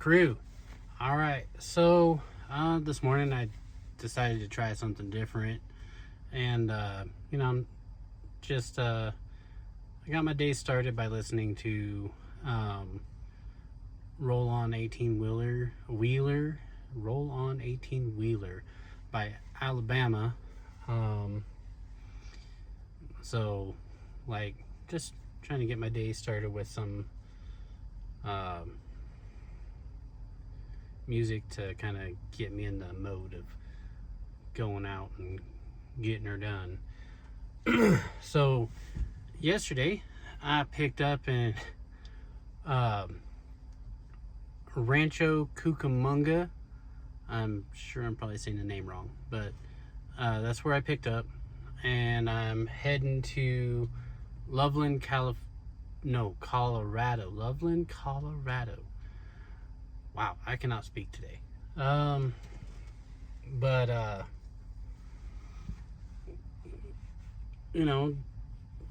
crew. All right, so this morning I decided to try something different, and I'm just I got my day started by listening to Roll On 18 Wheeler Roll On 18 Wheeler by Alabama. So like just trying to get my day started with some music to kind of get me in the mode of going out and getting her done. So yesterday I picked up in Rancho Cucamonga. I'm sure I'm probably saying the name wrong, but that's where I picked up, and I'm heading to Loveland, Colorado. Loveland, Colorado. Wow, I cannot speak today.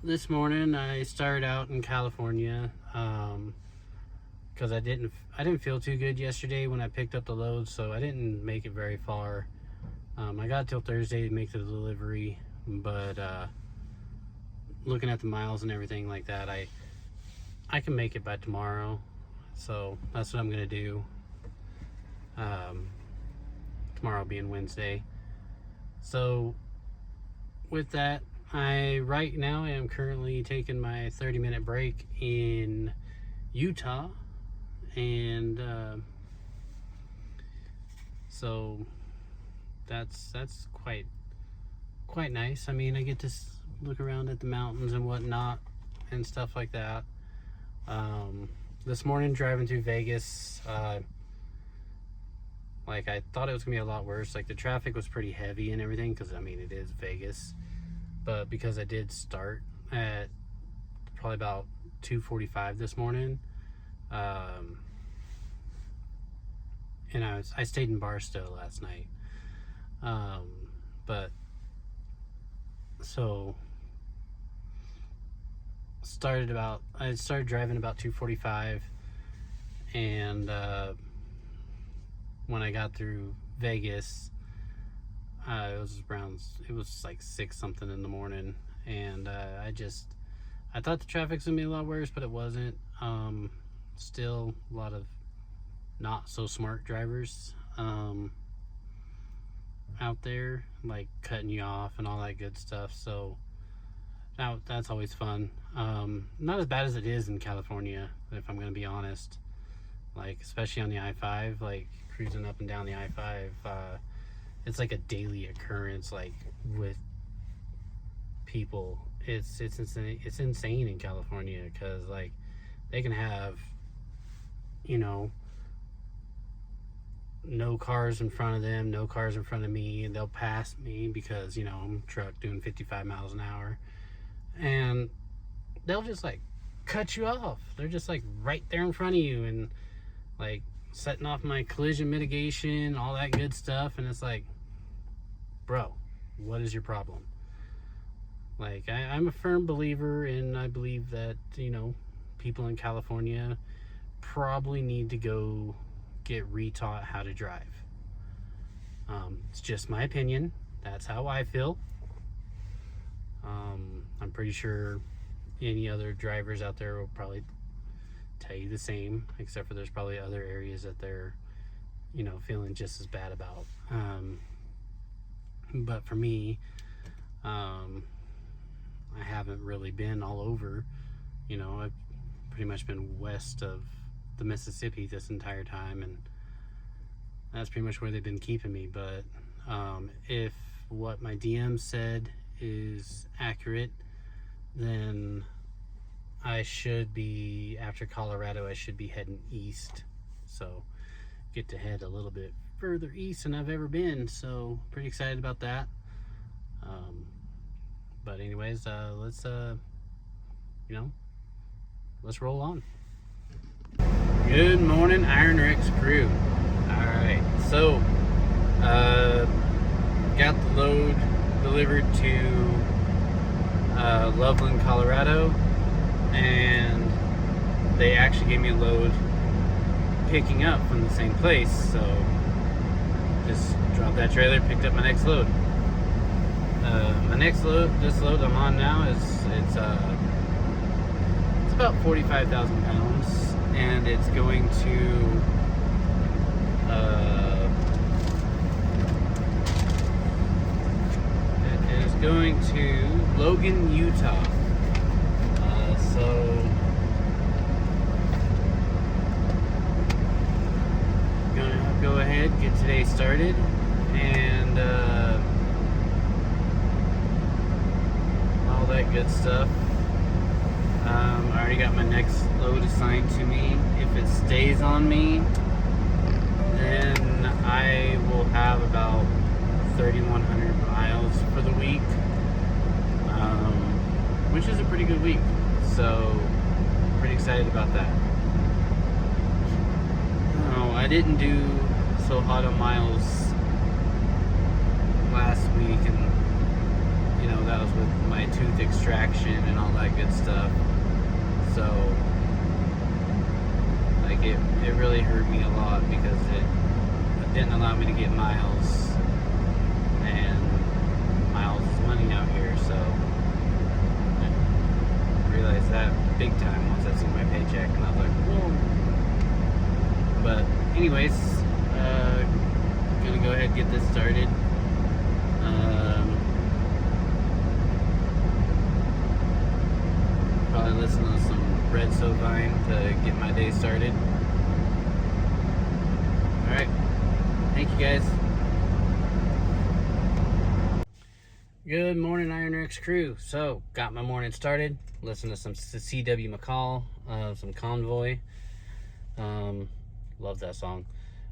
This morning I started out in California because I didn't feel too good yesterday when I picked up the load, so I didn't make it very far. I got till Thursday to make the delivery, but looking at the miles and everything like that, I can make it by tomorrow, so that's what I'm gonna do. Tomorrow being Wednesday. So with that, I right now am currently taking my 30-minute break in Utah, and so that's quite nice. I mean, I get to look around at the mountains and whatnot and stuff like that. This morning driving through Vegas, like I thought it was gonna be a lot worse. Like the traffic was pretty heavy and everything, because I mean it is Vegas, but because I did start at probably about 2:45 this morning, and I stayed in Barstow last night, but so I started driving about 2:45, and when I got through Vegas, it was like 6 something in the morning, and I thought the traffic's gonna be a lot worse, but it wasn't. Still a lot of not so smart drivers out there, like cutting you off and all that good stuff. So now that's always fun. Not as bad as it is in California, if I'm gonna be honest. Like especially on the I-5, like cruising up and down the I-5, it's like a daily occurrence. Like with people, it's insane in California, because like they can have, no cars in front of them, no cars in front of me, and they'll pass me because I'm a truck doing 55 miles an hour, and they'll just like cut you off. They're just like right there in front of you, and like setting off my collision mitigation, all that good stuff. And it's like, bro, what is your problem? Like I'm a firm believer, and I believe that people in California probably need to go get retaught how to drive. It's just my opinion. That's how I feel. I'm pretty sure any other drivers out there will probably tell you the same, except for there's probably other areas that they're feeling just as bad about. But for me, I haven't really been all over. I've pretty much been west of the Mississippi this entire time, and that's pretty much where they've been keeping me. But if what my DM said is accurate, then I should be, after Colorado, I should be heading east. So get to head a little bit further east than I've ever been. So pretty excited about that. But anyways, let's roll on. Good morning, Ironrex crew. Alright, so got the load delivered to Loveland, Colorado, and they actually gave me a load picking up from the same place, so just dropped that trailer, picked up my next load. My next load, this load I'm on now, it's about 45,000 pounds, and it's going to going to Logan, Utah. So gonna go ahead, get today started, and all that good stuff. I already got my next load assigned to me. If it stays on me, then I will have about 3,100 miles for the week, which is a pretty good week, so pretty excited about that. I didn't do so hot on miles last week, and you know, that was with my tooth extraction and all that good stuff, so like it really hurt me a lot because it didn't allow me to get miles, and miles is money out here, so I realized that big time once I seen my paycheck, and I was like, whoa. But anyways, gonna go ahead and get this started. Probably listen to some Red Sovine to get my day started. Alright, thank you guys. Good morning, Ironrex crew. So, got my morning started. Listen to some C.W. McCall, some Convoy. Love that song.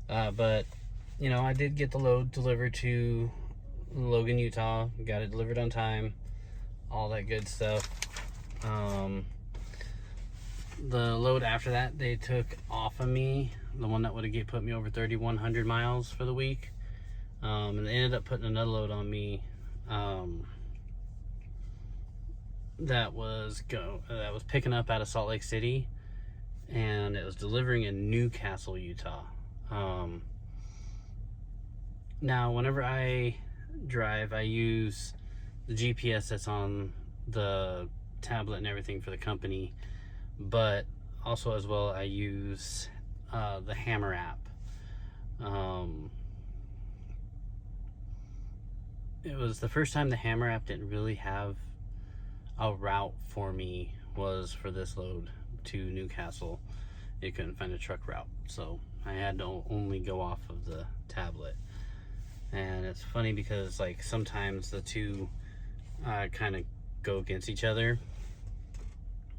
But, you know, I did get the load delivered to Logan, Utah. Got it delivered on time. All that good stuff. The load after that, they took off of me. The one that would have put me over 3,100 miles for the week. And they ended up putting another load on me. That was picking up out of Salt Lake City, and it was delivering in Newcastle, Utah. Now whenever I drive, I use the GPS that's on the tablet and everything for the company, but also as well I use the Hammer app. It was the first time the Hammer app didn't really have a route for me, was for this load to Newcastle. It couldn't find a truck route, so I had to only go off of the tablet. And it's funny because like sometimes the two kind of go against each other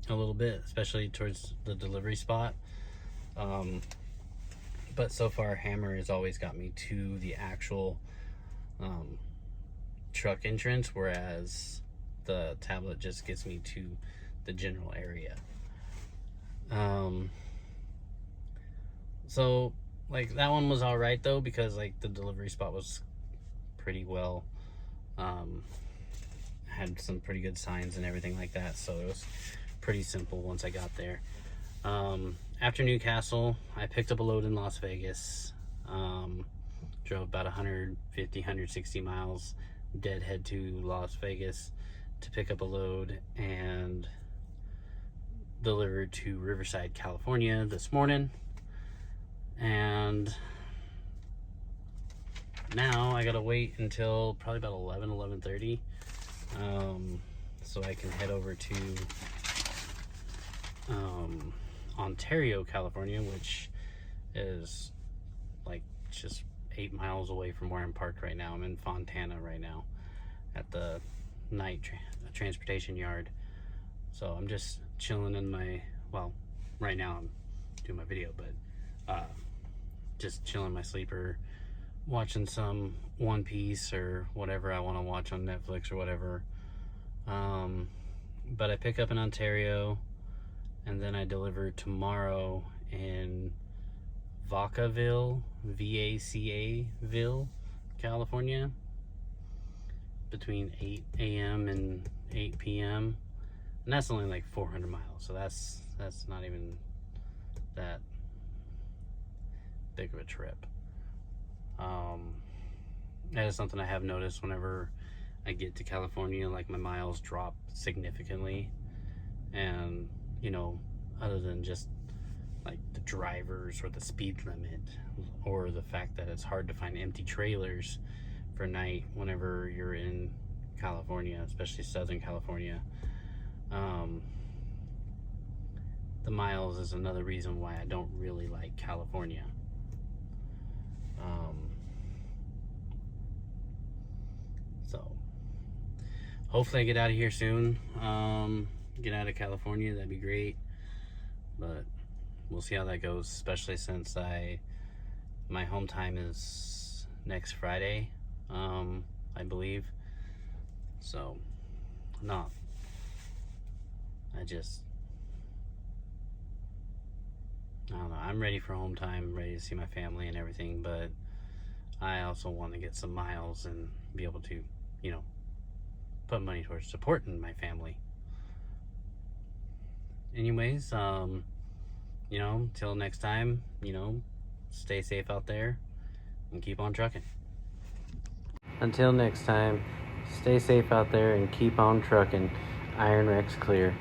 a little bit, especially towards the delivery spot. But so far Hammer has always got me to the actual truck entrance, whereas the tablet just gets me to the general area. So like that one was all right though, because like the delivery spot was pretty well, had some pretty good signs and everything like that, so it was pretty simple once I got there. After Newcastle, I picked up a load in Las Vegas. Drove about 150, 160 miles deadhead to Las Vegas to pick up a load, and delivered to Riverside, California this morning. And now I gotta wait until probably about 11:30, so I can head over to Ontario, California, which is like just 8 miles away from where I'm parked right now. I'm in Fontana right now at the night transportation yard. So I'm just chilling in my, well, right now I'm doing my video, but just chilling my sleeper, watching some One Piece or whatever I want to watch on Netflix or whatever. But I pick up in Ontario, and then I deliver tomorrow in Vacaville, Vacaville, California, between 8 a.m. and 8 p.m. And that's only like 400 miles, so that's not even that thick of a trip. That is something I have noticed whenever I get to California, like my miles drop significantly. And, you know, other than just like the drivers or the speed limit or the fact that it's hard to find empty trailers for night whenever you're in California, especially Southern California. The miles is another reason why I don't really like California. So hopefully I get out of here soon. Get out of California, that'd be great. But we'll see how that goes, especially since my home time is next Friday, I believe. So no, I don't know. I'm ready for home time, ready to see my family and everything, but I also want to get some miles and be able to, you know, put money towards supporting my family. Anyways, you know, till next time, you know, stay safe out there and keep on trucking. Until next time, stay safe out there and keep on trucking. Ironrex clear.